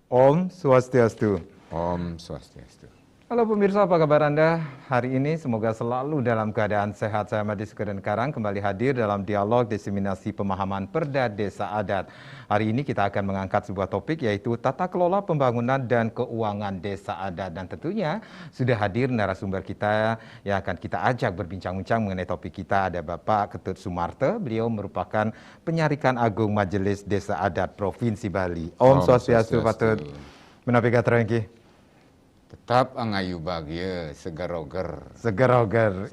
Om Swastiastu. Om Swastiastu. Halo pemirsa, apa kabar Anda hari ini? Semoga selalu dalam keadaan sehat. Saya Madi Sukadan Karang kembali hadir dalam dialog diseminasi pemahaman Perda Desa Adat. Hari ini kita akan mengangkat sebuah topik yaitu tata kelola pembangunan dan keuangan desa adat. Dan tentunya sudah hadir narasumber kita yang akan kita ajak berbincang-bincang mengenai topik kita. Ada Bapak Ketut Sumarte, beliau merupakan penyarikan agung Majelis Desa Adat Provinsi Bali. Om Swastiastu Patut. Menapi katrengki. Tetap angayu bahagia, segar-oger. Segar-oger,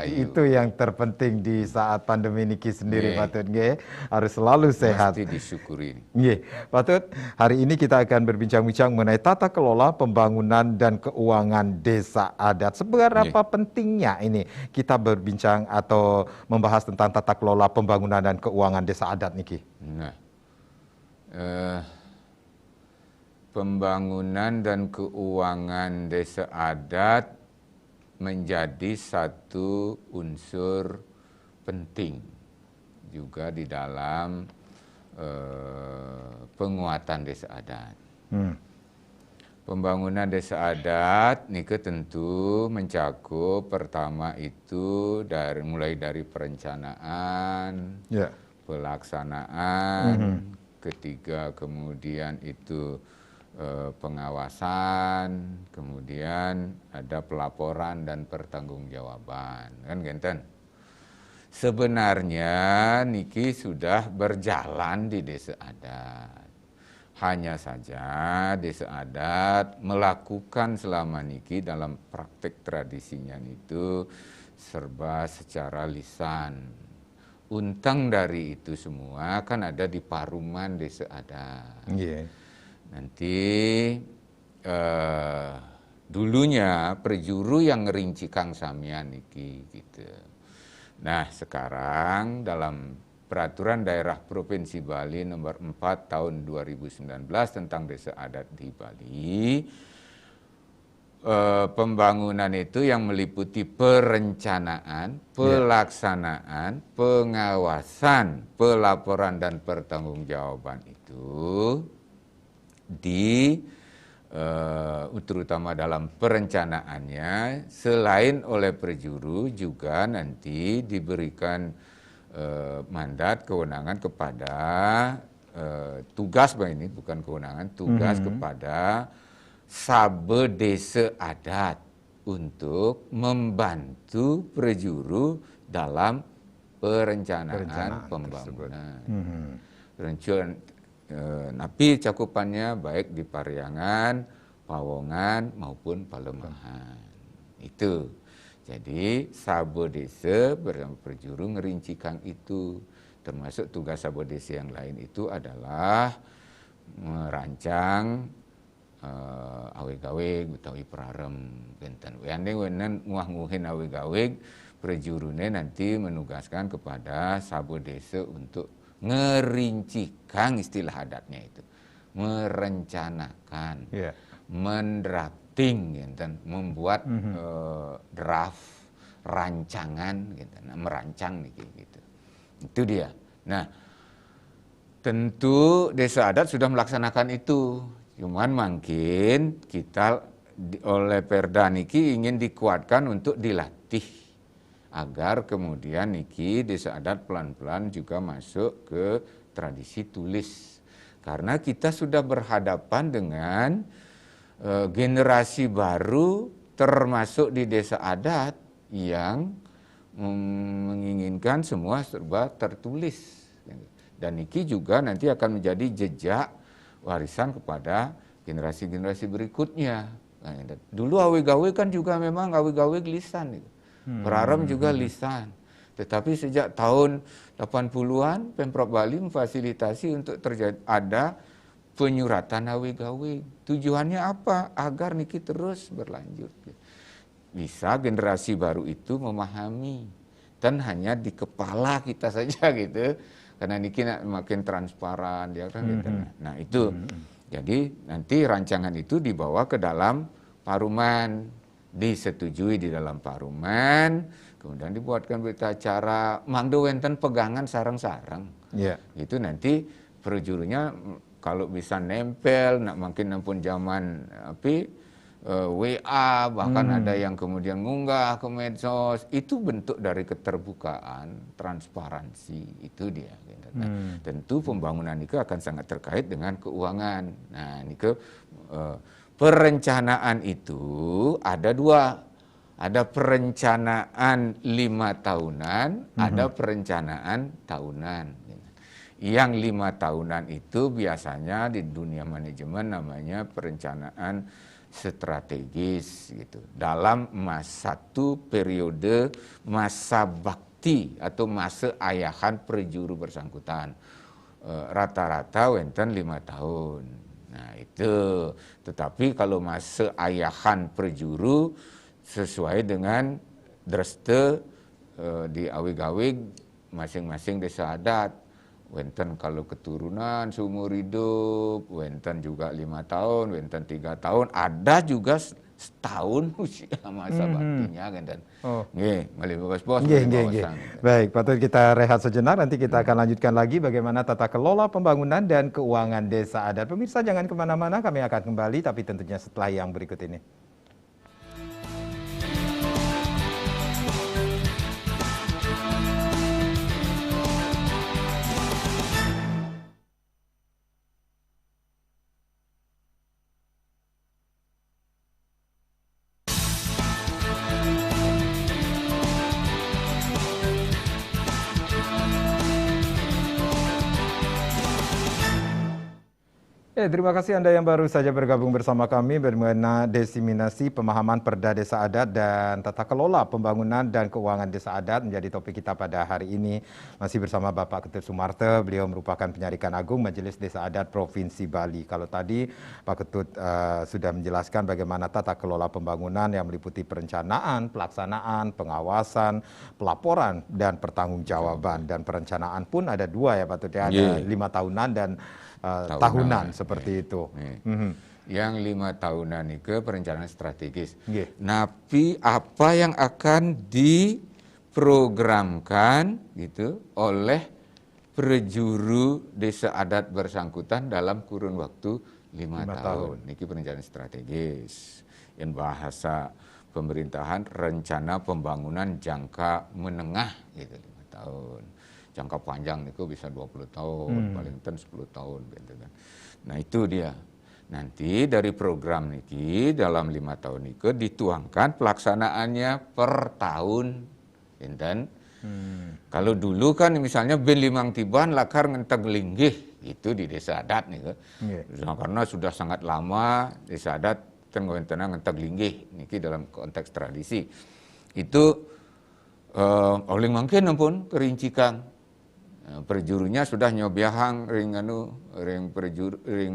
itu yang terpenting di saat pandemi niki sendiri, Patut nggih. Harus selalu sehat. Mesti disyukuri. Nggih, Patut. Hari ini kita akan berbincang-bincang mengenai tata kelola pembangunan dan keuangan desa adat. Seberapa pentingnya ini kita berbincang atau membahas tentang tata kelola pembangunan dan keuangan desa adat niki? Nah, pembangunan dan keuangan desa adat menjadi satu unsur penting juga di dalam penguatan desa adat. Pembangunan desa adat nike tentu mencakup pertama itu mulai dari perencanaan, pelaksanaan, ketiga kemudian itu pengawasan, kemudian ada pelaporan dan pertanggungjawaban, kan genten. Sebenarnya niki sudah berjalan di desa adat. Hanya saja desa adat melakukan selama niki dalam praktek tradisinya itu serba secara lisan. Untang dari itu semua kan ada di paruman desa adat. Nanti dulunya perjuru yang ngerinci Kang Samyan niki gitu. Nah sekarang dalam Peraturan Daerah Provinsi Bali nomor 4 tahun 2019 tentang desa adat di Bali, pembangunan itu yang meliputi perencanaan, pelaksanaan, pengawasan, pelaporan dan pertanggungjawaban itu terutama dalam perencanaannya selain oleh perjuru juga nanti diberikan mandat kewenangan kepada tugas ini bukan kewenangan tugas kepada sabe desa adat untuk membantu perjuru dalam perencanaan pembangunan. Tapi cakupannya baik di Pariangan, Pawongan maupun Palemahan. Itu. Jadi Sabo Desa bersama perjuru ngerincikan itu. Termasuk tugas Sabo Desa yang lain itu adalah merancang awe-gawe utawi prarem genten. Yandeng wenen nguah-nguhin awe-gawe perjurune nanti menugaskan kepada Sabo Desa untuk ngerincikan istilah adatnya itu, merencanakan, mendrafting, gitu, membuat draft rancangan, gitu, merancang gitu. Itu dia. Nah, tentu desa adat sudah melaksanakan itu, cuman mungkin kita oleh Perda niki ingin dikuatkan untuk dilatih. Agar kemudian niki desa adat pelan-pelan juga masuk ke tradisi tulis. Karena kita sudah berhadapan dengan generasi baru termasuk di desa adat yang menginginkan semua serba tertulis. Dan niki juga nanti akan menjadi jejak warisan kepada generasi-generasi berikutnya. Dulu awe-gawe kan juga memang awe-gawe lisan gitu. Prarem juga lisan. Tetapi sejak tahun 80-an Pemprov Bali memfasilitasi untuk ada penyuratan awe-gawe. Tujuannya apa? Agar niki terus berlanjut. Bisa generasi baru itu memahami. Dan hanya di kepala kita saja gitu. Karena niki makin transparan dia kan gitu. Nah, itu. Jadi nanti rancangan itu dibawa ke dalam paruman, disetujui di dalam paruman, kemudian dibuatkan berita acara, mangdo wenten pegangan sarang-sarang. Itu nanti perjurunya kalau bisa nempel, nak makin pun zaman WA, bahkan ada yang kemudian ngunggah ke medsos, itu bentuk dari keterbukaan, transparansi, itu dia. Nah, tentu pembangunan itu akan sangat terkait dengan keuangan. Nah, ini perencanaan itu ada dua. Ada perencanaan 5 tahunan, ada perencanaan tahunan. Yang 5 tahunan itu biasanya di dunia manajemen namanya perencanaan strategis gitu. Dalam satu periode masa bakti atau masa ayahan prejuru bersangkutan. Rata-rata wenten 5 tahun. Nah itu, tetapi kalau masa ayahan prejuru sesuai dengan dreste di awig-awig masing-masing desa adat. Wenten kalau keturunan seumur hidup, wenten juga 5 tahun, wenten 3 tahun, ada juga setahun usia masa baktinya kan. Dan malih bos-bos. Baik, patut kita rehat sejenak, nanti kita akan lanjutkan lagi bagaimana tata kelola pembangunan dan keuangan desa adat. Pemirsa jangan kemana-mana, kami akan kembali tapi tentunya setelah yang berikut ini. Terima kasih Anda yang baru saja bergabung bersama kami bagaimana diseminasi pemahaman Perda Desa Adat dan tata kelola pembangunan dan keuangan desa adat menjadi topik kita pada hari ini. Masih bersama Bapak Ketut Sumarte, beliau merupakan Penyarikan Agung Majelis Desa Adat Provinsi Bali. Kalau tadi Pak Ketut sudah menjelaskan bagaimana tata kelola pembangunan yang meliputi perencanaan, pelaksanaan, pengawasan, pelaporan, dan pertanggungjawaban. Dan perencanaan pun ada dua ya Pak Ketut, ya, ada 5 tahunan dan tahunan seperti itu. Yang 5 tahunan itu perencanaan strategis. Tapi apa yang akan diprogramkan gitu oleh prejuru desa adat bersangkutan dalam kurun waktu 5 tahun. Ini perencanaan strategis. Yang bahasa pemerintahan rencana pembangunan jangka menengah gitu 5 tahun. Jangka panjang itu bisa 20 tahun, paling 10 tahun gitu kan. Nah itu dia. Nanti dari program ini dalam 5 tahun itu dituangkan pelaksanaannya per tahun. Dan kalau dulu kan misalnya ben limang tiban lakar ngenteg linggih itu di desa adat nih. Karena sudah sangat lama desa adat tenang ngenteg linggih niki dalam konteks tradisi. Itu oling mangkin ampun kerincikan. Perjurunya sudah nyobiahang ring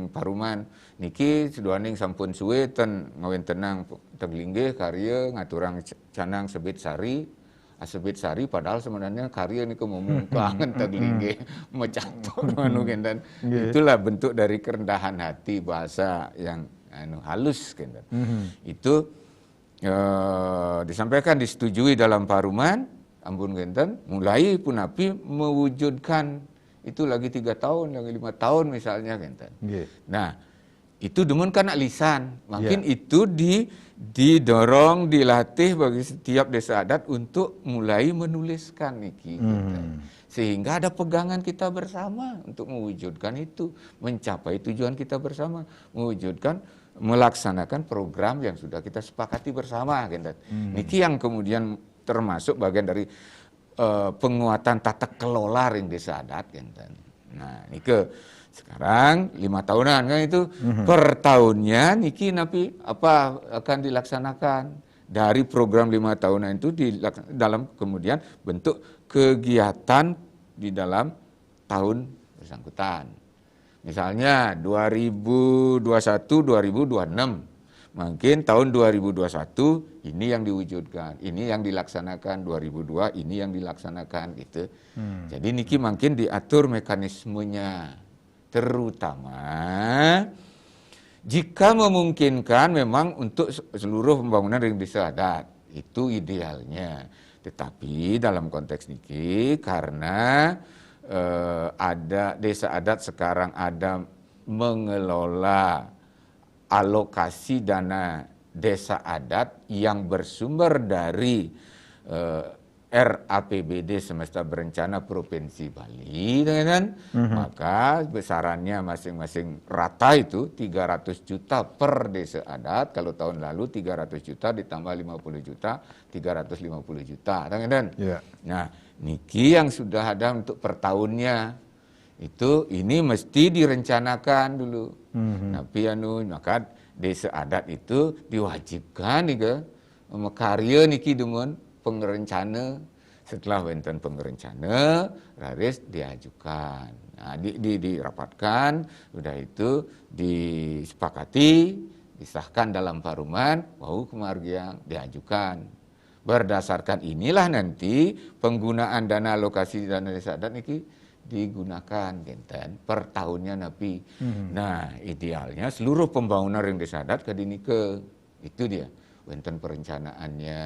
paruman niki seduaning sampun suwe ten ngawen tenang teglingge karya ngaturang canang sebit sari padahal sebenarnya karya niku memungkangan teglingge mecatok dan itulah bentuk dari kerendahan hati bahasa yang halus kan. Itu disampaikan disetujui dalam paruman ampun genten, mulai pun api mewujudkan itu lagi 3 tahun, lagi 5 tahun misalnya genten. Nah, itu demen kan lisan, makin itu didorong, dilatih bagi setiap desa adat untuk mulai menuliskan niki. Sehingga ada pegangan kita bersama untuk mewujudkan itu, mencapai tujuan kita bersama, melaksanakan program yang sudah kita sepakati bersama genten. Niki yang kemudian termasuk bagian dari penguatan tata kelola ring desa adat kan. Nah, niki sekarang 5 tahunan kan itu per tahunnya niki napi apa akan dilaksanakan dari program 5 tahunan itu dalam kemudian bentuk kegiatan di dalam tahun bersangkutan. Misalnya 2021-2026. Mungkin tahun 2021 ini yang diwujudkan, ini yang dilaksanakan, 2002 ini yang dilaksanakan gitu. Jadi niki makin diatur mekanismenya, terutama jika memungkinkan memang untuk seluruh pembangunan ring desa adat, itu idealnya. Tetapi dalam konteks niki karena ada desa adat sekarang ada mengelola alokasi dana desa adat yang bersumber dari RAPBD semesta berencana Provinsi Bali, kan? Maka besarannya masing-masing rata itu 300 juta per desa adat. Kalau tahun lalu 300 juta ditambah 50 juta, 350 juta, kan? Yeah. Nah, niki yang sudah ada untuk per tahunnya itu ini mesti direncanakan dulu. Tapi maka desa adat itu diwajibkan nih ke karya niki demun pengerencana. Setelah wenten pengerencana, raris diajukan. Nah, dirapatkan, udah itu disepakati, disahkan dalam paruman, baru kemargian diajukan. Berdasarkan inilah nanti penggunaan dana alokasi dana desa adat niki digunakan genten per tahunnya napi. Nah, idealnya seluruh pembangunan ring desa adat kedinike. Itu dia. Wenten perencanaannya,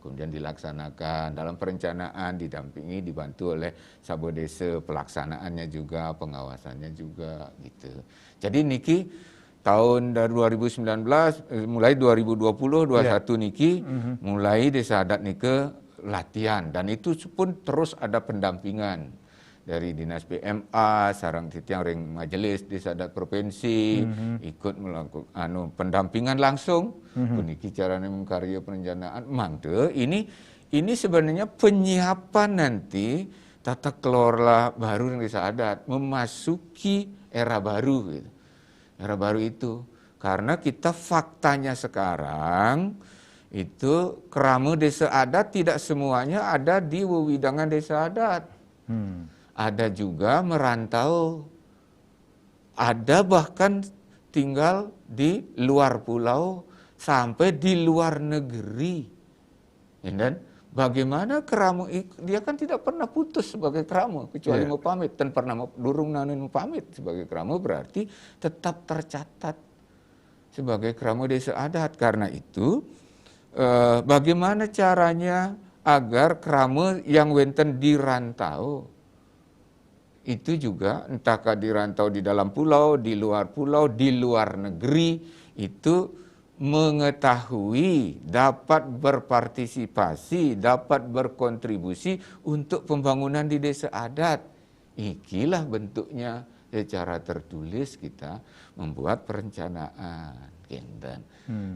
kemudian dilaksanakan. Dalam perencanaan didampingi, dibantu oleh sabo desa, pelaksanaannya juga, pengawasannya juga gitu. Jadi niki tahun dari 2019 mulai 2020-21 niki mulai desa adat nike latihan, dan itu pun terus ada pendampingan dari Dinas PMA, sarang titiang ring majelis desa adat provinsi, ikut melakukan pendampingan langsung. Kuniki caranya mengkarya perencanaan. Mangde ini sebenarnya penyiapan nanti tata kelola baru ring desa adat memasuki era baru gitu. Era baru itu karena kita faktanya sekarang itu kerama desa adat tidak semuanya ada di wewidangan desa adat. Ada juga merantau, ada bahkan tinggal di luar pulau sampai di luar negeri. Dan bagaimana kerama, dia kan tidak pernah putus sebagai kerama kecuali mau pamit, dan pernah durung nanun pamit sebagai kerama berarti tetap tercatat sebagai kerama desa adat. Karena itu bagaimana caranya agar kerama yang wenten dirantau itu juga entahkah dirantau di dalam pulau, di luar negeri, itu mengetahui, dapat berpartisipasi, dapat berkontribusi untuk pembangunan di desa adat. Ikilah bentuknya secara tertulis kita membuat perencanaan.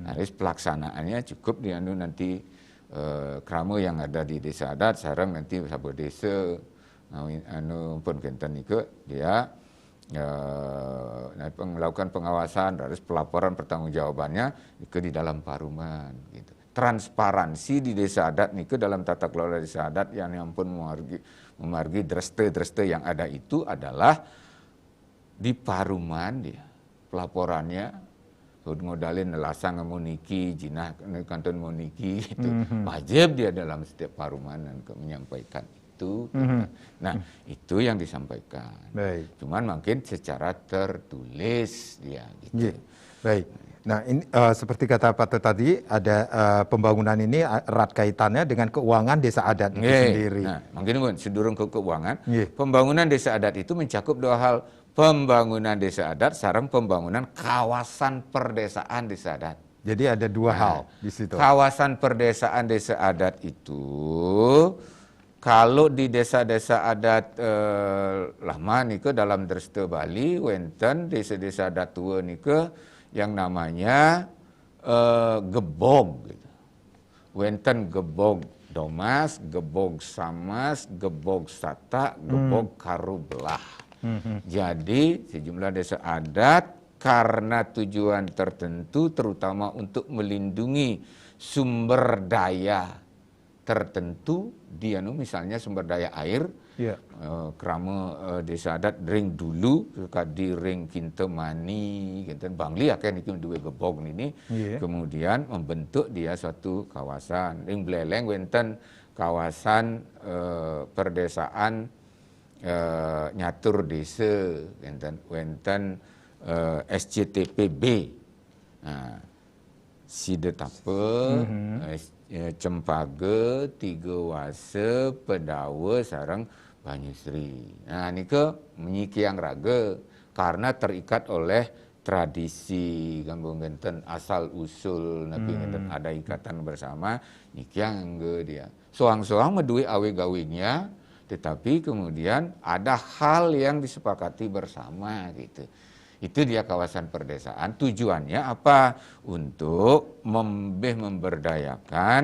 Harus pelaksanaannya cukup nanti krama yang ada di desa adat, sarang nanti sabo desa pun kenten nike dia melakukan pengawasan, harus pelaporan pertanggungjawabannya nike di dalam paruman gitu. Transparansi di desa adat nike dalam tata kelola desa adat yang pun memargi dreste yang ada itu adalah di paruman dia pelaporannya. Ngodalin nelasang ngemuniki, jinah kanton muniki gitu. Wajib dia dalam setiap paruman dan menyampaikan itu. Nah, itu yang disampaikan. Baik. Cuman mungkin secara tertulis dia gitu. Baik. Nah, ini seperti kata Pak Tete tadi, ada pembangunan ini erat kaitannya dengan keuangan desa adat itu sendiri. Nah, mungkin sedurung ke keuangan, pembangunan desa adat itu mencakup dua hal. Pembangunan desa adat sareng pembangunan kawasan perdesaan desa adat. Jadi ada dua hal di situ. Kawasan perdesaan desa adat itu kalau di desa-desa adat lama nike dalam Dreste Bali, wenten desa-desa adat tua nike yang namanya gebog gitu. Wenten gebog domas, gebog samas, gebog sata, gebog karubelah. Jadi sejumlah desa adat karena tujuan tertentu terutama untuk melindungi sumber daya tertentu, dia misalnya sumber daya air, kerama desa adat ring dulu di ring Kintemani, Bangli akan itu dua gebog ini, kemudian membentuk dia suatu kawasan ring Bleleng wenten kawasan perdesaan nyatur desa wenten SCTPB. Nah, Sidetape, Cempage, Tiga Wase, Pedawa, sareng Banyusri. Nah, nike menyikiang raga karena terikat oleh tradisi kampung genten asal usul nabi genten ada ikatan bersama niki angge dia soang-soang medui awe gawinya tetapi kemudian ada hal yang disepakati bersama gitu. Itu dia kawasan perdesaan. Tujuannya apa? Untuk memberdayakan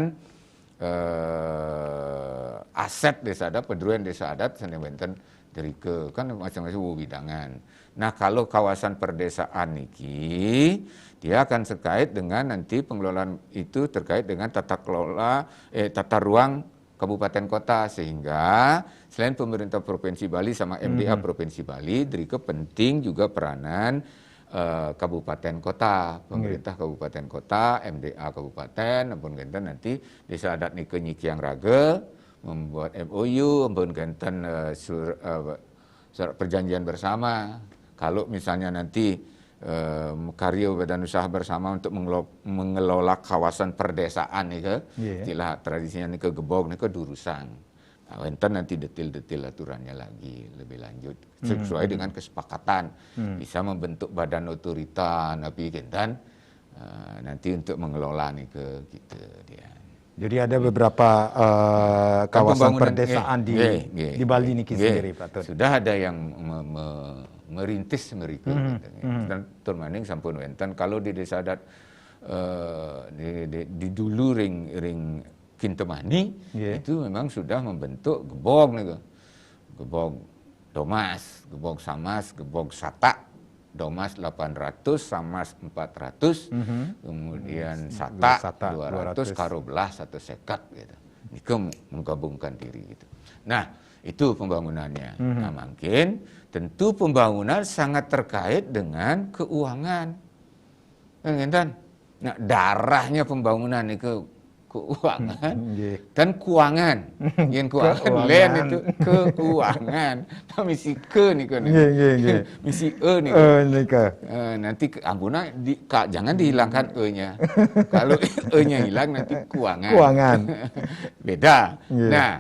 aset desa adat, peduluan desa adat, benten dari ke kan macam-macam bidangan. Nah kalau kawasan perdesaan niki dia akan terkait dengan nanti pengelolaan itu terkait dengan tata ruang kabupaten kota sehingga selain pemerintah Provinsi Bali sama MDA Provinsi Bali, dari penting juga peranan kabupaten kota, pemerintah kabupaten kota, MDA kabupaten, ampun genten nanti desa adat nike Nyikiang Rage membuat MOU, ampun genten surat perjanjian bersama. Kalau misalnya nanti karya badan usaha bersama untuk mengelola kawasan perdesaan nih ke, istilah tradisinya nih ke gebog nih ke durusang. Nah, enten nanti detail-detail aturannya lagi lebih lanjut sesuai dengan kesepakatan bisa membentuk badan otorita nabi kentan nanti untuk mengelola nih ke gitu dia. Jadi ada beberapa kawasan perdesaan di Bali niki sendiri, Pak Tut. Sudah ada yang merintis mereka dan turmaning sampun wenten kalau di desa adat di dulu ring Kintemani itu memang sudah membentuk gebog nih, gebog Domas, gebog Samas, gebog Sata, Domas 800, Samas 400, kemudian Sata 200, Karoblah 1 sekat gitu. Itu menggabungkan diri gitu. Nah itu pembangunannya. Nah makin tentu pembangunan sangat terkait dengan keuangan, nah darahnya pembangunan itu keuangan dan keuangan yang keuangan lain itu keuangan nah, misi ke nih kan misi nih nanti ampuna jangan dihilangkan e-nya kalau e-nya hilang nanti keuangan beda nah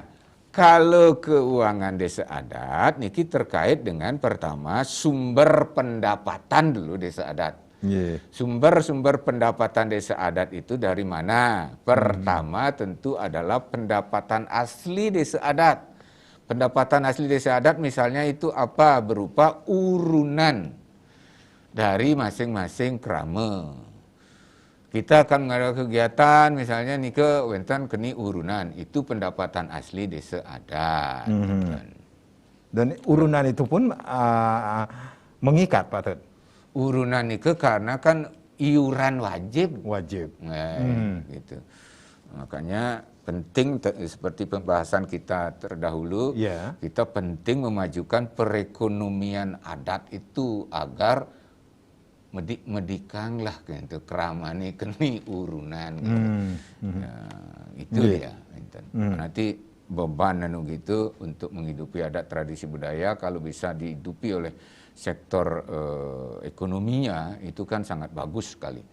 kalau keuangan desa adat niki terkait dengan pertama sumber pendapatan dulu desa adat. Sumber-sumber pendapatan desa adat itu dari mana? Pertama tentu adalah pendapatan asli desa adat. Pendapatan asli desa adat misalnya itu apa? Berupa urunan dari masing-masing krama. Kita akan mengadakan kegiatan misalnya nih ke wenten keni urunan. Itu pendapatan asli desa adat. Dan urunan itu pun mengikat, Pak Tut. Urunan itu karena kan iuran wajib. Gitu. Makanya penting seperti pembahasan kita terdahulu, kita penting memajukan perekonomian adat itu agar medikang lah gitu keramane keni urunan gitu. Itu dia. Nanti beban gitu untuk menghidupi adat tradisi budaya kalau bisa dihidupi oleh sektor ekonominya itu kan sangat bagus sekali.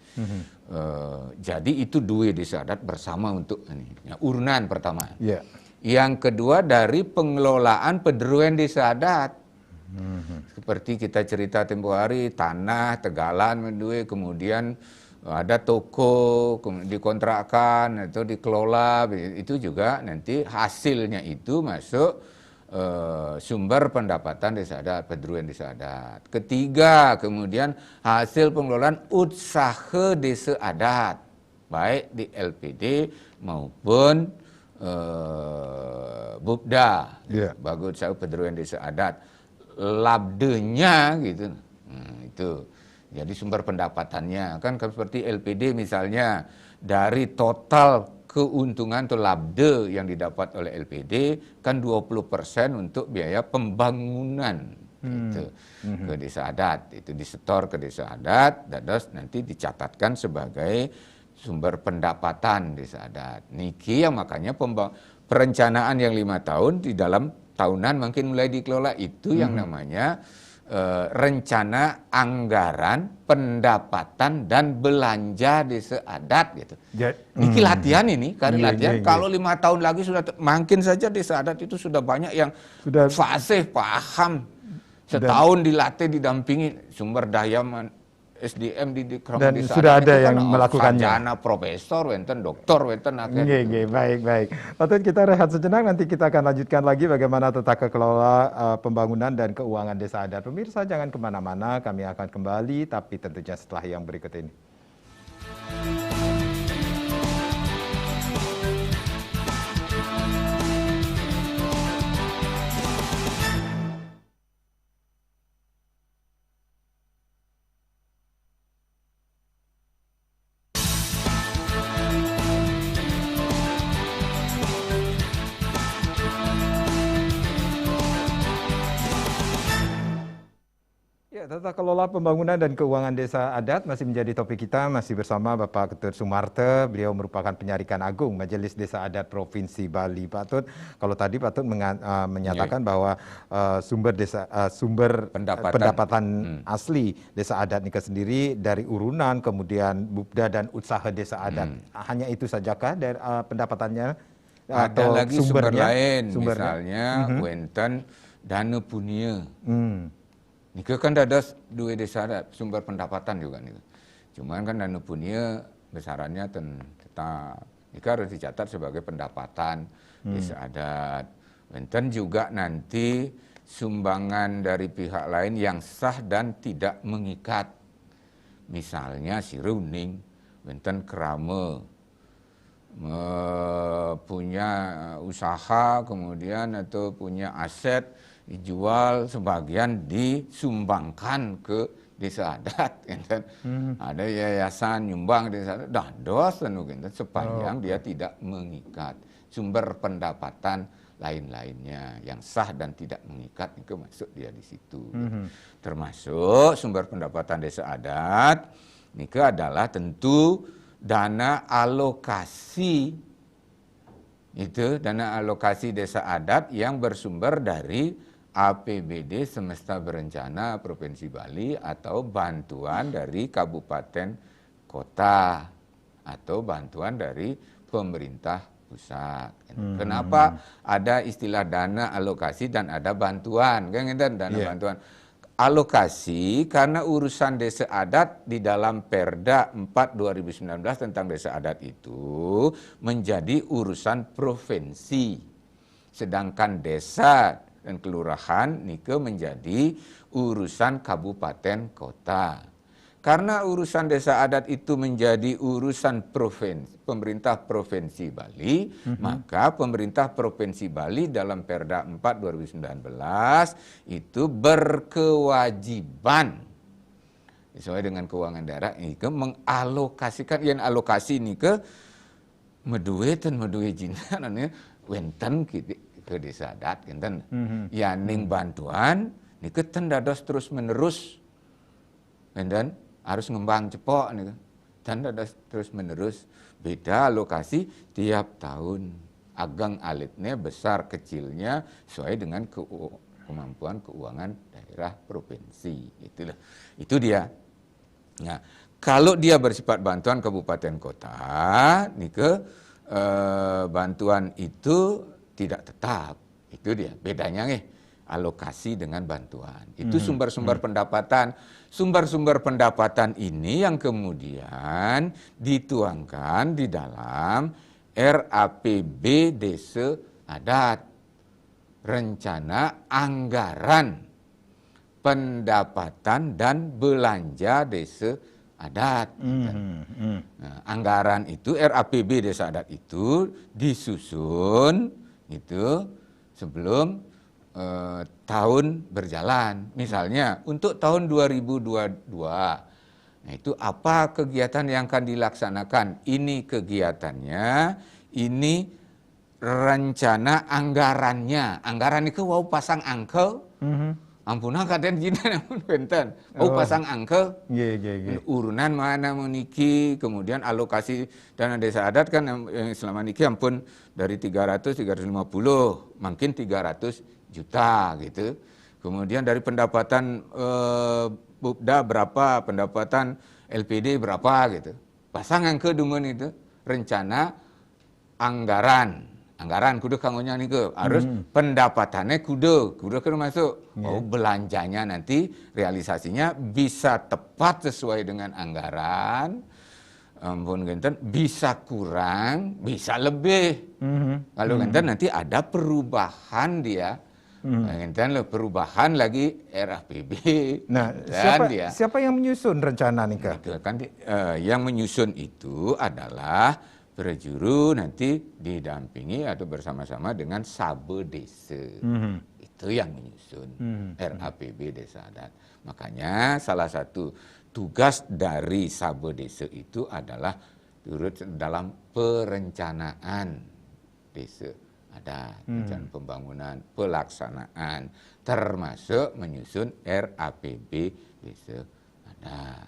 Jadi itu dua desa adat bersama untuk ini. Ya, urunan pertama. Yang kedua dari pengelolaan pederuan desa adat. Seperti kita cerita tempoh hari tanah Tegalan mendue kemudian ada toko dikontrakkan atau dikelola itu juga nanti hasilnya itu masuk sumber pendapatan desa adat, pederuan desa adat. Ketiga, kemudian hasil pengelolaan usaha desa adat, baik di LPD maupun Bupda, bagus usaha pederuan desa adat, labdenya gitu, itu. Jadi sumber pendapatannya kan seperti LPD misalnya dari total keuntungan atau labde yang didapat oleh LPD kan 20% untuk biaya pembangunan itu ke desa adat, itu disetor ke desa adat dan nanti dicatatkan sebagai sumber pendapatan desa adat. Niki yang makanya perencanaan yang 5 tahun di dalam tahunan makin mulai dikelola itu yang namanya rencana anggaran pendapatan dan belanja desa adat gitu. Niki latihan ini karena latihan. Kalau 5 tahun lagi sudah makin saja desa adat itu sudah banyak yang sudah fasih paham Setahun dilatih, didampingi sumber daya SDM di dan desa sudah adat ada itu yang melakukannya. sarjana, profesor, wenten doktor, wenten akhirnya. Baik. Patut kita rehat sejenak, nanti kita akan lanjutkan lagi bagaimana tata kelola pembangunan dan keuangan desa adat. Pemirsa jangan kemana-mana, kami akan kembali, tapi tentunya setelah yang berikut ini. Ya, tata kelola pembangunan dan keuangan desa adat masih menjadi topik kita, masih bersama Bapak Ketut Sumarte. Beliau merupakan penyarikan agung Majelis Desa Adat Provinsi Bali. Pak Tut, kalau tadi Pak Tut menyatakan bahwa sumber pendapatan asli desa adat Nika sendiri dari urunan, kemudian bubda dan usaha desa adat. Hanya itu sajakah dari pendapatannya? Ada lagi sumber lain, sumbernya? misalnya wenten dana punya. Nika kan ada dua desa adat, sumber pendapatan juga nih. Cuman kan dana punya besarannya tetap. Nika harus dicatat sebagai pendapatan desa adat. Wenten juga nanti sumbangan dari pihak lain yang sah dan tidak mengikat. Misalnya si runing, wenten kerama, punya usaha kemudian atau punya aset dijual, sebagian disumbangkan ke desa adat, gitu. Ada yayasan nyumbang desa adat, dos gitu, sepanjang dia tidak mengikat. Sumber pendapatan lain-lainnya yang sah dan tidak mengikat itu masuk dia di situ. Termasuk sumber pendapatan desa adat itu adalah tentu dana alokasi. Itu dana alokasi desa adat yang bersumber dari APBD Semesta Berencana Provinsi Bali atau bantuan dari kabupaten kota atau bantuan dari pemerintah pusat. Kenapa ada istilah dana alokasi dan ada bantuan? Kan dana bantuan. Alokasi karena urusan desa adat di dalam Perda 4 2019 tentang desa adat itu menjadi urusan provinsi. Sedangkan desa dan kelurahan nike menjadi urusan kabupaten kota. Karena urusan desa adat itu menjadi urusan pemerintah Provinsi Bali, maka pemerintah Provinsi Bali dalam Perda 4 2019 itu berkewajiban sesuai dengan keuangan daerah nike mengalokasikan alokasi nike medue jinan wenten ke desa adat kinten yaning bantuan nike dados terus menerus dan harus ngembang cepok nih dan dados terus menerus beda alokasi tiap tahun agang alitnya besar kecilnya sesuai dengan kemampuan keuangan daerah provinsi itu dia. Nah, kalau dia bersifat bantuan kabupaten kota nike bantuan itu tidak tetap, itu dia bedanya alokasi dengan bantuan. Itu sumber-sumber pendapatan. Sumber-sumber pendapatan ini yang kemudian dituangkan di dalam RAPB Desa Adat, Rencana Anggaran Pendapatan dan Belanja Desa Adat. Nah, anggaran itu RAPB Desa Adat itu disusun itu sebelum tahun berjalan. Misalnya untuk tahun 2022, nah itu apa kegiatan yang akan dilaksanakan? Ini kegiatannya, ini rencana anggarannya. Anggaran itu wow pasang angka. Ampuna kaden jinan ampun benten. Pasang angka. Urunan mana meniki, kemudian alokasi dana desa adat kan yang selama niki ampun dari 300 350, makin 300 juta gitu. Kemudian dari pendapatan Bupda berapa, pendapatan LPD berapa gitu. Pasang angka dengan itu rencana anggaran anggaran kudu kangonya nih ke, harus pendapatannya kudu kena masuk. Oh, belanjanya nanti realisasinya bisa tepat sesuai dengan anggaran. Ampun genten bisa kurang, bisa lebih. Kalau genten nanti ada perubahan dia. Genten perubahan lagi RAPB. Nah, Dan siapa yang menyusun rencana nih Kak? Yang menyusun itu adalah Prejuru nanti didampingi atau bersama-sama dengan Sabe Desa. Itu yang menyusun RAPB Desa Adat. Makanya salah satu tugas dari Sabe Desa itu adalah turut dalam perencanaan desa adat, rencana pembangunan, pelaksanaan, termasuk menyusun RAPB Desa Adat.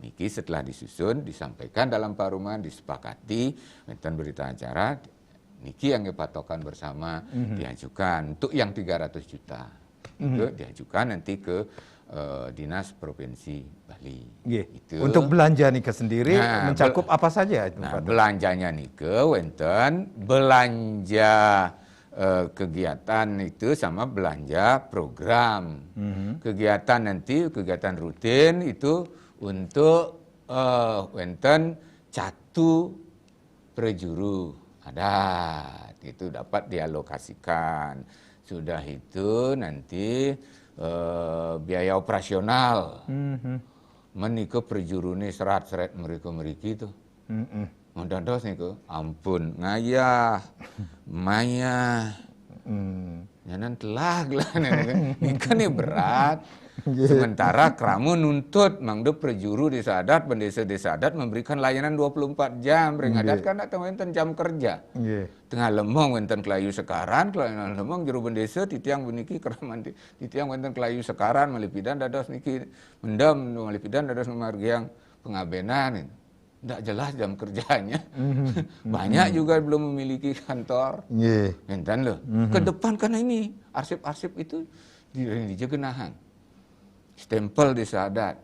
Niki setelah disusun, disampaikan dalam paruman, disepakati, wonten berita acara, niki yang dipatokan bersama, diajukan untuk yang 300 juta. Itu diajukan nanti ke Dinas Provinsi Bali. Itu. Untuk belanja Nike sendiri mencakup apa saja itu? Nah, belanjanya Nike, wonten belanja kegiatan itu sama belanja program. Kegiatan nanti, kegiatan rutin itu untuk wonten catu prejuru adat. Itu dapat dialokasikan. Sudah itu nanti biaya operasional. Menika prejuru ini serat-serat mereka-mereka itu. Mendados niku, ampun ngayah, maya. Nyanan telah nika nih berat. Sementara kramu nuntut mangdo prejuru desa adat, pendesa-desa adat memberikan layanan 24 jam. Ring adat kan atau wonten jam kerja. Tengah lemong wonten kelayu sekaran, kelayu lemong juru pendesa titiang buniki keraman titiang wonten kelayu sekaran malipidan dados niki mendem malipidan dados margiang pengabenan. Tidak jelas jam kerjanya. Banyak juga belum memiliki kantor. Enten loh. Ke depan karena ini arsip-arsip itu di Jegenahan. Stempel desa adat.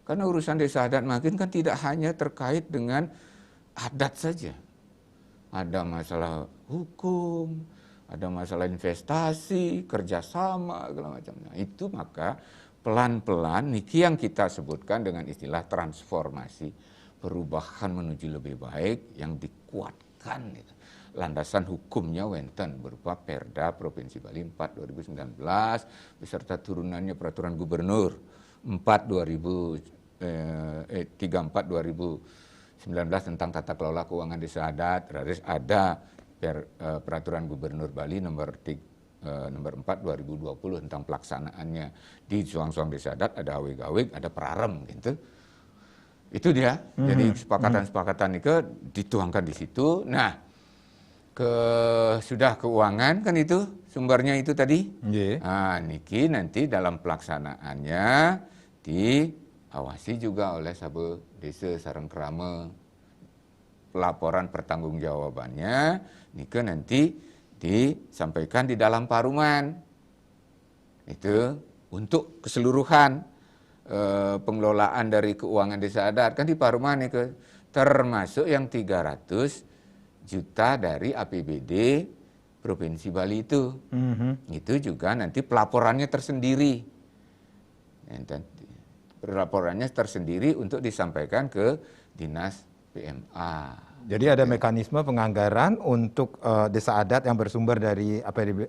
Karena urusan desa adat makin kan tidak hanya terkait dengan adat saja. Ada masalah hukum, ada masalah investasi, kerjasama, segala macam. Nah, itu maka pelan-pelan niki yang kita sebutkan dengan istilah transformasi, perubahan menuju lebih baik yang dikuatkan. Gitu. Landasan hukumnya wonten berupa Perda Provinsi Bali 4 2019 beserta turunannya peraturan gubernur 34 2019 tentang tata kelola keuangan desa adat. Terus ada peraturan gubernur Bali nomor 4 2020 tentang pelaksanaannya di suang-suang desa adat, ada aweg-aweg, ada perarem gitu. Itu dia. Jadi kesepakatan-kesepakatan itu dituangkan di situ. Nah, sudah keuangan kan itu sumbernya itu tadi. Nah, niki nanti dalam pelaksanaannya diawasi juga oleh Sabe Desa sareng Krama. Pelaporan pertanggungjawabannya niki nanti disampaikan di dalam paruman. Itu untuk keseluruhan pengelolaan dari keuangan desa adat kan di paruman itu termasuk yang 300 juta dari APBD Provinsi Bali itu. Itu juga nanti pelaporannya tersendiri. Pelaporannya tersendiri untuk disampaikan ke Dinas PMA. Jadi ada mekanisme penganggaran untuk desa adat yang bersumber dari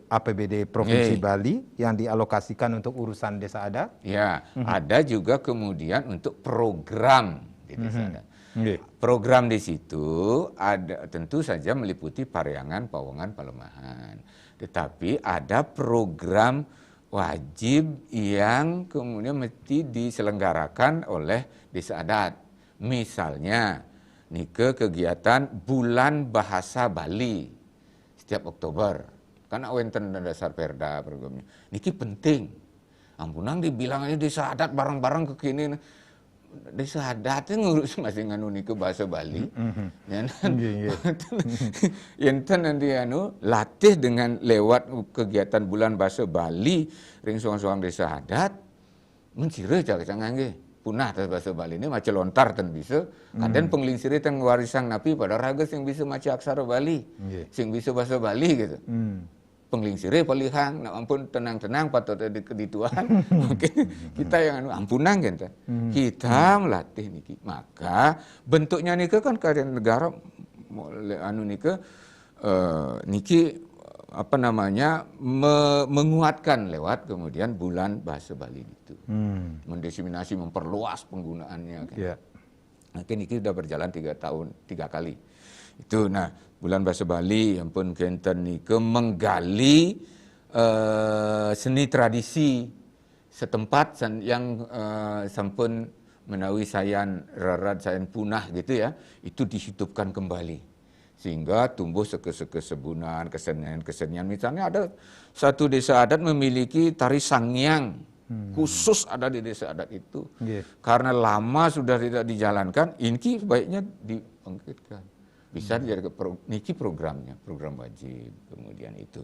APBD Provinsi Bali yang dialokasikan untuk urusan desa adat? Ya, ada juga kemudian untuk program di desa adat. Program di situ ada tentu saja meliputi Paryangan, Pawongan, Palemahan. Tetapi ada program wajib yang kemudian mesti diselenggarakan oleh desa adat. Misalnya nike kegiatan Bulan Bahasa Bali setiap Oktober. Karena wonten dasar perda programnya. Niki penting. Ampunang dibilang aja desa adat bareng-bareng ke kini. Desa adat itu ngurus masih nganu nike bahasa Bali. Enten nanti latih dengan lewat kegiatan Bulan Bahasa Bali ring suang-suang desa adat. Mencire cak ngangge. punah tas bahasa Bali ini macam lontar tan bisa. Kadang penglingsiri tan warisan napi pada raga sing bisa maca aksara Bali. Sing bisa bahasa Bali gitu. Penglingsiri palihang, nak ampun tenang-tenang patut ada kedituan. Mungkin kita yang ampunang gitu. Kita melatih niki. Maka bentuknya nika kan kalian negara nika niki menguatkan lewat kemudian bulan bahasa Bali itu. Mendesiminasi, memperluas penggunaannya. Kan. Yeah. Mungkin ini sudah berjalan 3 tahun, 3 kali. Itu, nah bulan bahasa Bali, ampun kenten nika menggali seni tradisi setempat yang sampun menawi sayan rarat sayan punah gitu ya, itu dihidupkan kembali. Sehingga tumbuh kesebunan, kesenian. Misalnya ada satu desa adat memiliki tari sangyang, khusus ada di desa adat itu. Karena lama sudah tidak dijalankan, ini sebaiknya dibangkitkan. Bisa dijadikan niki programnya, program wajib. Kemudian itu.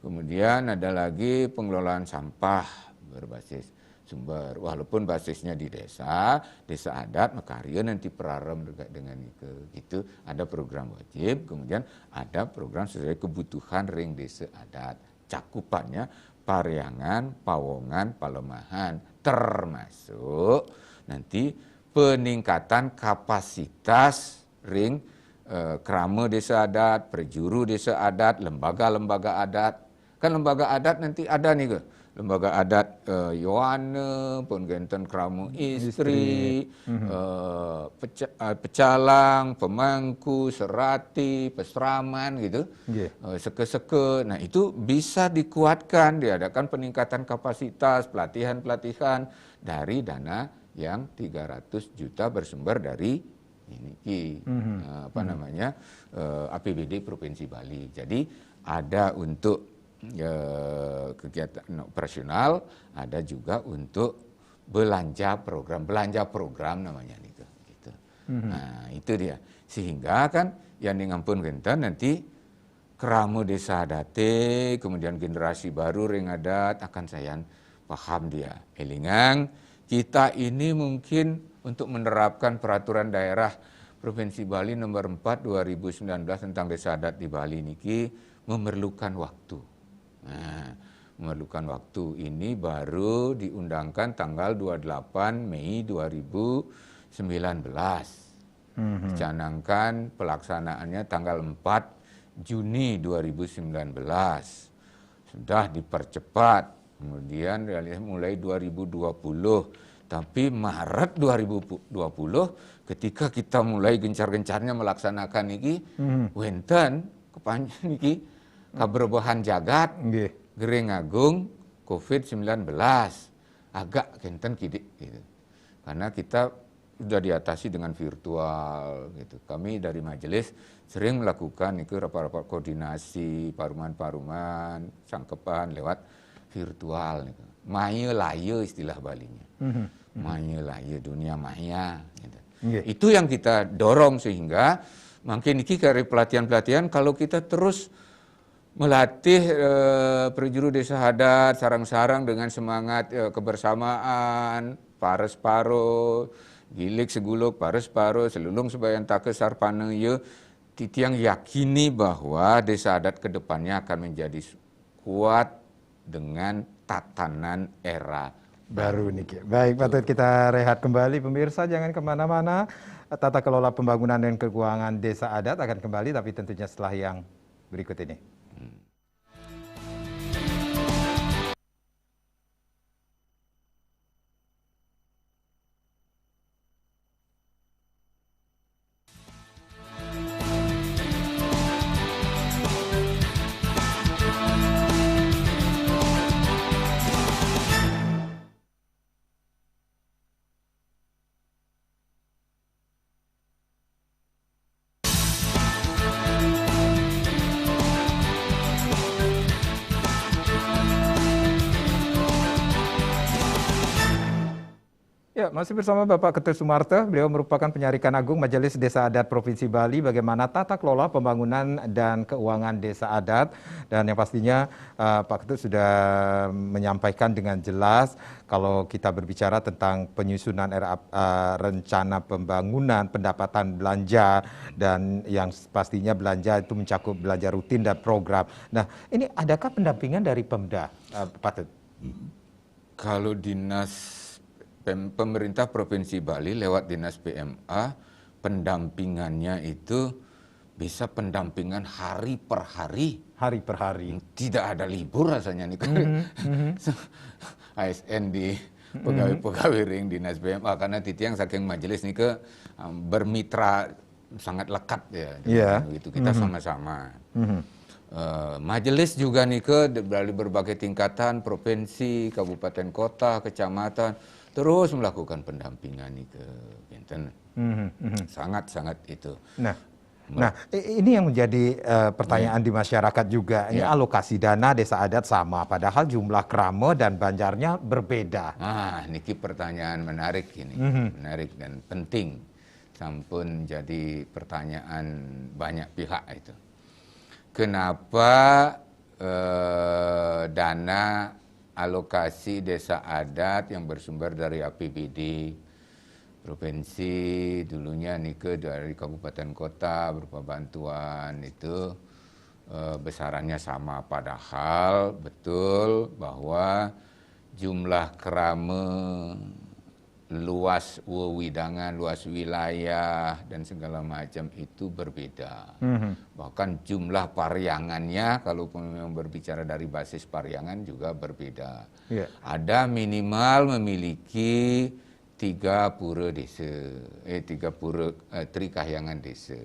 Kemudian ada lagi pengelolaan sampah berbasis sumber, walaupun basisnya di desa adat, makarya nanti perarem dengan itu ada program wajib, kemudian ada program sesuai kebutuhan ring desa adat, cakupannya Pariangan, Pawongan, Palemahan, termasuk nanti peningkatan kapasitas ring krama desa adat, perjuru desa adat, lembaga-lembaga adat, kan lembaga adat nanti ada nih ke. Lembaga adat Yohane, Penggenten Kramo Istri, Pecalang, Pemangku, Serati, Pesraman gitu, seke-seke. Nah itu bisa dikuatkan, diadakan peningkatan kapasitas, pelatihan-pelatihan dari dana yang 300 juta bersumber dari ini APBD Provinsi Bali. Jadi ada untuk kegiatan operasional, ada juga untuk belanja program namanya nih gitu. Nah itu dia, sehingga kan yang ngampun genten nanti keramu desa adate, kemudian generasi baru ring adat akan sayan paham dia elingang kita ini mungkin untuk menerapkan peraturan daerah Provinsi Bali nomor 4 2019 tentang desa adat di Bali niki memerlukan waktu. Nah, memerlukan waktu ini baru diundangkan tanggal 28 Mei 2019. Dicanangkan pelaksanaannya tanggal 4 Juni 2019. Sudah dipercepat, kemudian mulai 2020. Tapi Maret 2020 ketika kita mulai gencar-gencarnya melaksanakan ini, wenten kepanjang niki kaberbahan jagat, gering agung, COVID-19, agak kenten kidik gitu. Karena kita sudah diatasi dengan virtual gitu. Kami dari majelis sering melakukan itu rapat-rapat koordinasi, paruman-paruman, sangkepan lewat virtual gitu. Maya laya istilah Balinya. Maya laya dunia maya gitu. Itu yang kita dorong sehingga makin ini dari pelatihan-pelatihan kalau kita terus melatih perjuru desa adat sarang-sarang dengan semangat kebersamaan, pares paro, gilik seguluk, pares paro, selulung sebayan take sarpane ye, titiang yakini bahwa desa adat kedepannya akan menjadi kuat dengan tatanan era baru nih. Baik, patut kita rehat kembali pemirsa, jangan kemana-mana. Tata kelola pembangunan dan keuangan desa adat akan kembali, tapi tentunya setelah yang berikut ini. Ya, masih bersama Bapak Ketut Sumarto. Beliau merupakan Penyarikan Agung Majelis Desa Adat Provinsi Bali. Bagaimana tata kelola pembangunan dan keuangan desa adat. Dan yang pastinya Pak Ketut sudah menyampaikan dengan jelas kalau kita berbicara tentang penyusunan rencana pembangunan, pendapatan belanja, dan yang pastinya belanja itu mencakup belanja rutin dan program. Nah, ini adakah pendampingan dari Pemda, Pak Ketut? Kalau pemerintah Provinsi Bali lewat Dinas PMA, pendampingannya itu bisa pendampingan hari per hari. Hari per hari. Tidak ada libur rasanya nih. ASN di pegawai-pegawai ring Dinas PMA, karena titiang saking majelis nih bermitra sangat lekat ya. Gitu. Kita sama-sama. Majelis juga nih dari berbagai tingkatan, provinsi, kabupaten kota, kecamatan, terus melakukan pendampingan nih ke Benten. Sangat-sangat itu. Nah, ini yang menjadi pertanyaan di masyarakat juga. Ini alokasi dana desa adat sama, padahal jumlah krama dan banjarnya berbeda. Niki pertanyaan menarik ini, menarik dan penting. Sampun jadi pertanyaan banyak pihak itu. Kenapa dana alokasi desa adat yang bersumber dari APBD provinsi dulunya dari kabupaten kota berupa bantuan itu besarannya sama, padahal betul bahwa jumlah krama, luas wewidangan, luas wilayah dan segala macam itu berbeda. Bahkan jumlah pariangannya, kalau memang berbicara dari basis pariangan juga berbeda. Ada minimal memiliki 3 pura desa, 3 kahyangan desa.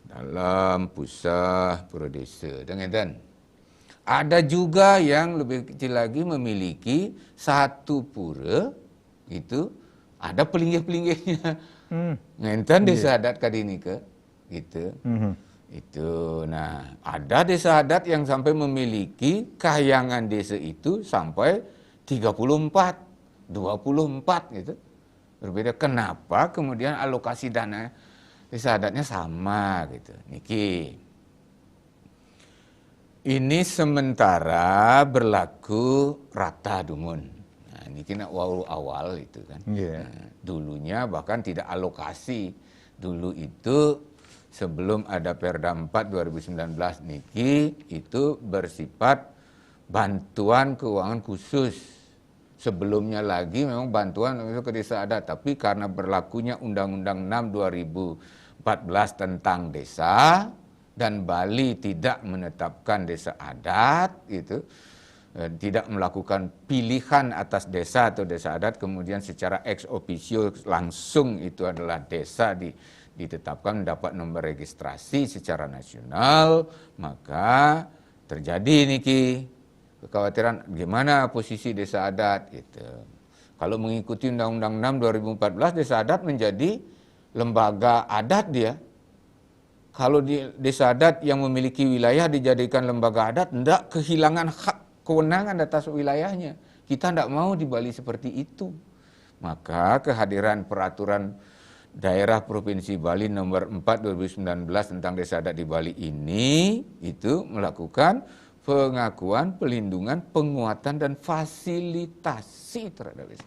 Dalam, pusat, pura desa, dan ada juga yang lebih kecil lagi memiliki 1 pura itu ada pelinggih-pelinggihnya. Ngenten desa adat kadini gitu. Itu. Nah, ada desa adat yang sampai memiliki kahyangan desa itu sampai 34, 24 gitu. Berbeda. Kenapa kemudian alokasi dana desa adatnya sama gitu. Niki. Ini sementara berlaku rata dumun. Nah, ini kena awal itu kan. Nah, dulunya bahkan tidak alokasi. Dulu itu sebelum ada Perda 4 2019 niki itu bersifat bantuan keuangan khusus. Sebelumnya lagi memang bantuan itu ke desa adat, tapi karena berlakunya Undang-Undang 6 2014 tentang desa dan Bali tidak menetapkan desa adat gitu, tidak melakukan pilihan atas desa atau desa adat, kemudian secara ex officio langsung itu adalah desa ditetapkan mendapat nomor registrasi secara nasional, maka terjadi niki kekhawatiran gimana posisi desa adat gitu. Kalau mengikuti Undang-Undang 6 2014 desa adat menjadi lembaga adat dia. Kalau di desa adat yang memiliki wilayah dijadikan lembaga adat, tidak kehilangan hak kewenangan atas wilayahnya. Kita tidak mau di Bali seperti itu. Maka kehadiran peraturan daerah Provinsi Bali nomor 4 2019 tentang desa adat di Bali ini itu melakukan pengakuan, pelindungan, penguatan, dan fasilitasi terhadap desa.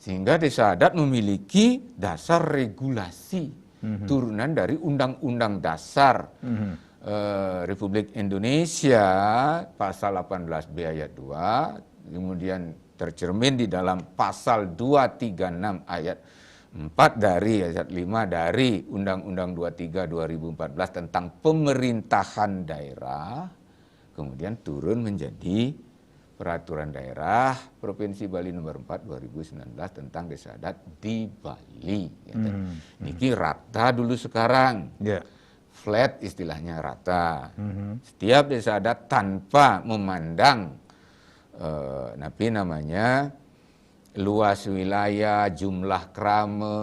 Sehingga desa adat memiliki dasar regulasi turunan dari Undang-Undang Dasar Republik Indonesia pasal 18B ayat 2, kemudian tercermin di dalam pasal 236 ayat 4 dari ayat 5 dari Undang-Undang 23 2014 tentang pemerintahan daerah. Kemudian turun menjadi Peraturan Daerah Provinsi Bali nomor 4 2019 tentang desa adat di Bali. Niki rata dulu sekarang. Flat istilahnya rata. Setiap desa adat tanpa memandang luas wilayah, jumlah krama,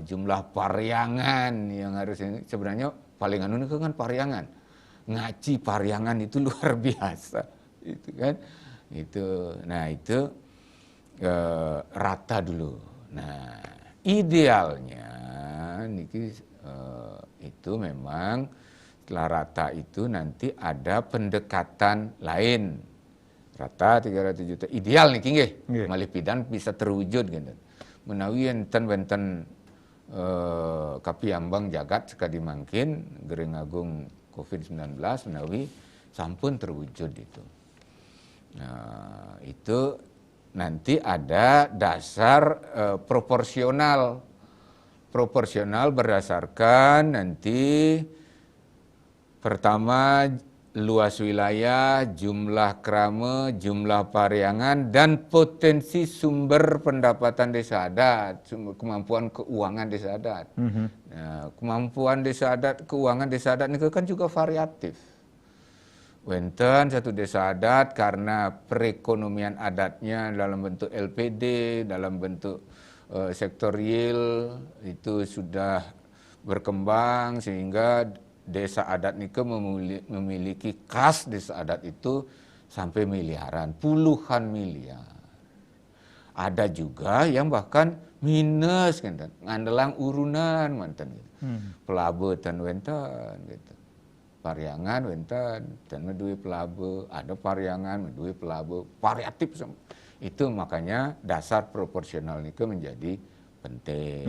jumlah pariangan yang harus ini sebenarnya paling anu itu kan pariangan. Ngaji pariangan itu luar biasa, itu kan, itu, nah itu rata dulu. Nah, idealnya niki itu memang setelah rata itu nanti ada pendekatan lain. Rata 300 juta ideal niki nggih. Malih pidan bisa terwujud gitu. Menawi enten kapiambang jagat sekadi mangkin Gering Agung COVID-19 menawi sampun terwujud itu. Nah, itu nanti ada dasar proporsional berdasarkan nanti pertama luas wilayah, jumlah krama, jumlah pariangan, dan potensi sumber pendapatan desa adat, kemampuan keuangan desa adat. Nah, kemampuan desa adat, keuangan desa adat ini kan juga variatif. Wenten satu desa adat karena perekonomian adatnya dalam bentuk LPD, dalam bentuk sektor real itu sudah berkembang sehingga desa adat ini memiliki kas desa adat itu sampai miliaran, puluhan miliar. Ada juga yang bahkan minus gitu, ngandelang urunan mantan gitu. Pelabuhan wenten gitu. Pariangan wenten dan medui pelabu, ada pariangan medui pelabu, variatif itu makanya dasar proporsional ini menjadi penting.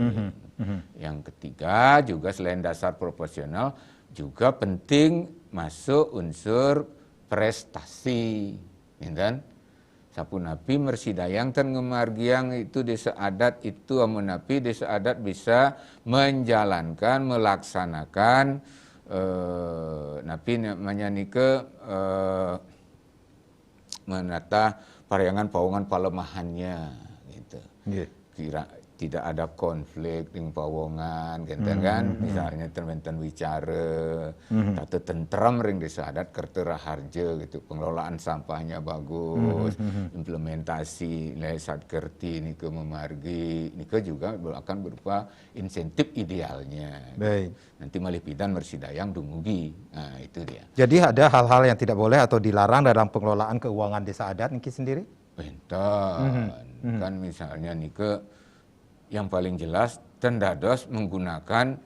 Yang ketiga juga selain dasar proporsional juga penting masuk unsur prestasi, kan? Sapunapi mersidayang ten ngemargiang itu desa adat itu amunapi desa adat bisa menjalankan, melaksanakan napi namanya nike menata pariangan pawongan palemahannya gitu. Kira tidak ada konflik dengan pawongan gitu kan, misalnya tenten wicara tata tentrem ring desa adat kerta raharja gitu, pengelolaan sampahnya bagus, implementasi nilai satkerti nike memargi nike juga akan berupa insentif idealnya gitu. Nanti malih pidan mersidayang dumugi. Nah, itu dia. Jadi ada hal-hal yang tidak boleh atau dilarang dalam pengelolaan keuangan desa adat niki sendiri? Enten. Kan misalnya nike yang paling jelas tendados menggunakan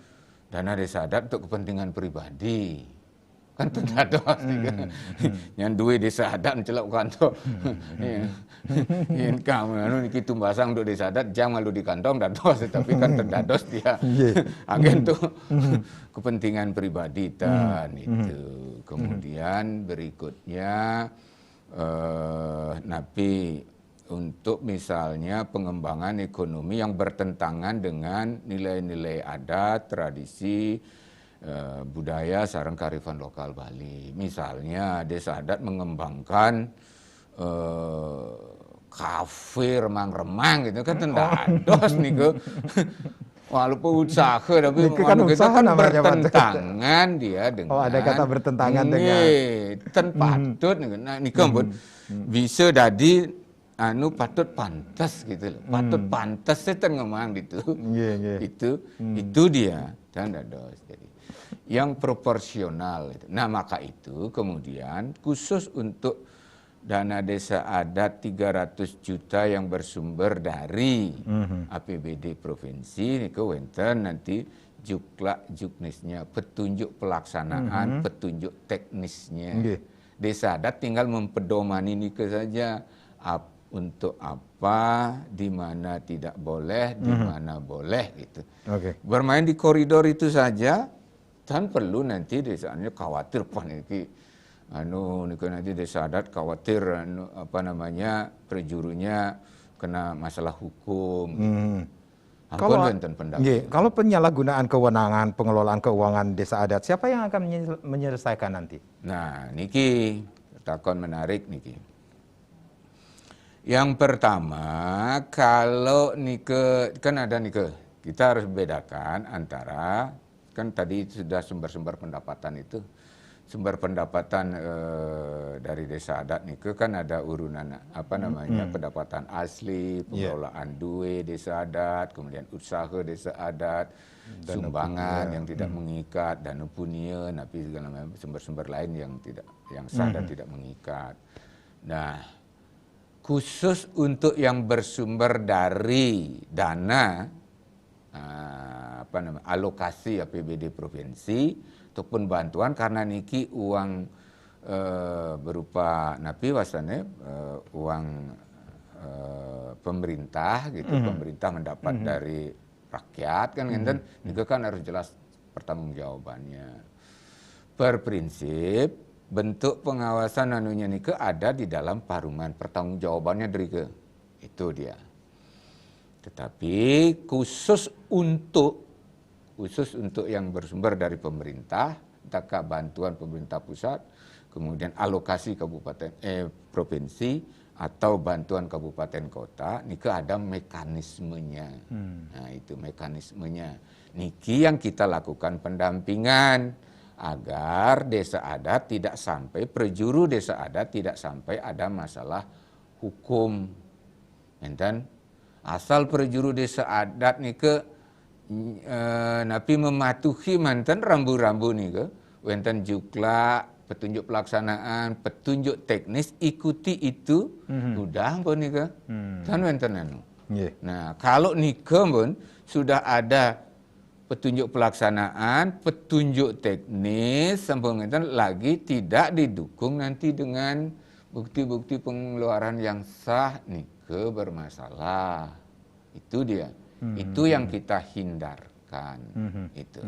dana desa adat untuk kepentingan pribadi. Kan tendados yang duit desa adat mencelok kantor. Income anu niki tumbasang untuk desa adat jangan malu di kantong dados, tapi kan tendados dia agen tuh kepentingan pribadi itu. Kemudian berikutnya napi untuk misalnya pengembangan ekonomi yang bertentangan dengan nilai-nilai adat, tradisi, budaya, sareng kearifan lokal Bali. Misalnya desa adat mengembangkan kafe remang-remang gitu kan tendados niku. Walaupun usaha tapi kan usaha kan namanya, bertentangan dia dengan ada kata bertentangan dengan patut nah niku bisa jadi patut pantas gitu loh. Patut pantas itu ngemang gitu. Itu dia dan dados. Jadi yang proporsional itu. Nah, maka itu kemudian khusus untuk dana desa adat 300 juta yang bersumber dari APBD provinsi niku wenten nanti juknisnya, petunjuk pelaksanaan, petunjuk teknisnya. Desa adat tinggal mempedomani niku saja untuk apa, di mana tidak boleh, di mana boleh gitu. Bermain di koridor itu saja, dan perlu nanti desanya khawatir niki nanti desa adat khawatir prejurunya kena masalah hukum. Kalau penyalahgunaan kewenangan pengelolaan keuangan desa adat, siapa yang akan menyelesaikan nanti? Nah, niki takon menarik niki. Yang pertama, kalau kan ada kita harus bedakan antara, kan tadi sudah sumber-sumber pendapatan itu, sumber pendapatan dari desa adat kan ada urunan pendapatan asli, pengelolaan duit desa adat, kemudian usaha desa adat, sumbangan yang tidak mengikat, dana punya, tapi segala macam sumber-sumber lain yang sah dan tidak mengikat. Nah, khusus untuk yang bersumber dari dana alokasi APBD provinsi ataupun bantuan, karena niki uang berupa napi wasane uang pemerintah gitu, pemerintah mendapat dari rakyat kan, dan juga kan harus jelas pertanggungjawabannya. Berprinsip bentuk pengawasan anunya nike ada di dalam paruman, pertanggungjawabannya dari ke itu dia. Tetapi khusus untuk yang bersumber dari pemerintah, entah bantuan pemerintah pusat, kemudian alokasi provinsi atau bantuan kabupaten kota, niki ada mekanismenya. Nah, itu mekanismenya. Niki yang kita lakukan pendampingan agar desa adat tidak sampai, prejuru desa adat tidak sampai ada masalah hukum. Dan asal prejuru desa adat niki napi mematuhi mantan rambu-rambu niki, wenten jukla petunjuk pelaksanaan, petunjuk teknis, ikuti itu, udah pun nika, kan wenten anu. Nah, kalau nika pun sudah ada petunjuk pelaksanaan, petunjuk teknis, sampai wenten lagi tidak didukung nanti dengan bukti-bukti pengeluaran yang sah, nika bermasalah. Itu dia, itu yang kita hindarkan. Itu.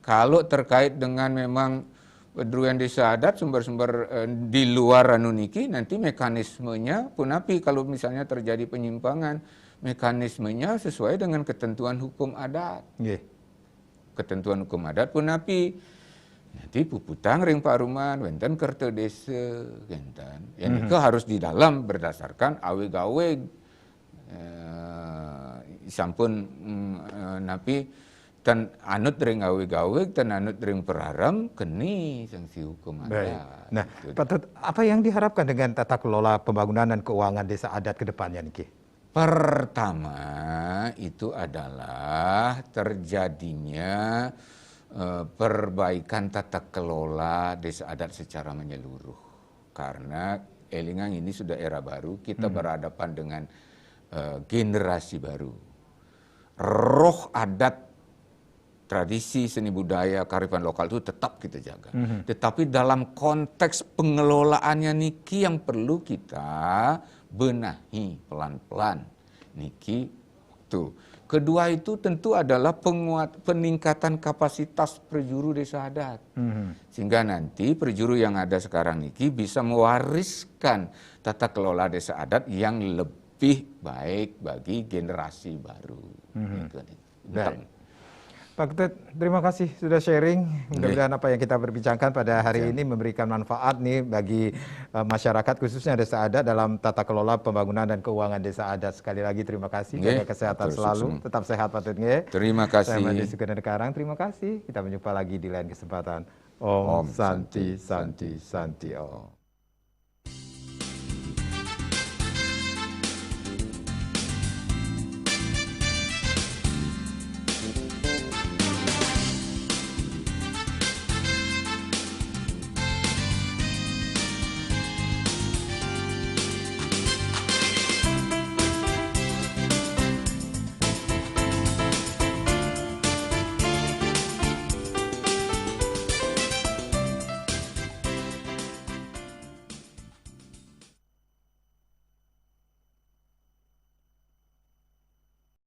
Kalau terkait dengan memang Pedruyan desa adat sumber-sumber di luar anu niki, nanti mekanismenya punapi kalau misalnya terjadi penyimpangan, mekanismenya sesuai dengan ketentuan hukum adat. Ketentuan hukum adat punapi nanti puputang ring paruman, wenten kerta desa, genten. Yang itu harus di dalam berdasarkan awe-gawe sampun napi tan anut ring gawe-gawe, tan anut ring peraram, keni sanksi hukum adat. Nah, Pak Tut, apa yang diharapkan dengan tata kelola pembangunan dan keuangan desa adat ke depannya niki? Pertama, itu adalah terjadinya perbaikan tata kelola desa adat secara menyeluruh. Karena elingan ini sudah era baru, kita berhadapan dengan generasi baru. Roh adat, tradisi, seni budaya, kearifan lokal itu tetap kita jaga. Tetapi dalam konteks pengelolaannya niki yang perlu kita benahi pelan-pelan. Niki tuh. Kedua itu tentu adalah peningkatan kapasitas perjuru desa adat. Sehingga nanti perjuru yang ada sekarang niki bisa mewariskan tata kelola desa adat yang lebih baik bagi generasi baru. Pak Ketut, terima kasih sudah sharing. Mudah-mudahan apa yang kita berbincangkan pada hari ini memberikan manfaat nih bagi masyarakat khususnya desa adat dalam tata kelola pembangunan dan keuangan desa adat. Sekali lagi terima kasih, jaga kesehatan selalu, tetap sehat Pak Ketut. Terima kasih. Saya Madi Sugeng Karang, terima kasih. Kita berjumpa lagi di lain kesempatan. Om Santi Santi Santi Om.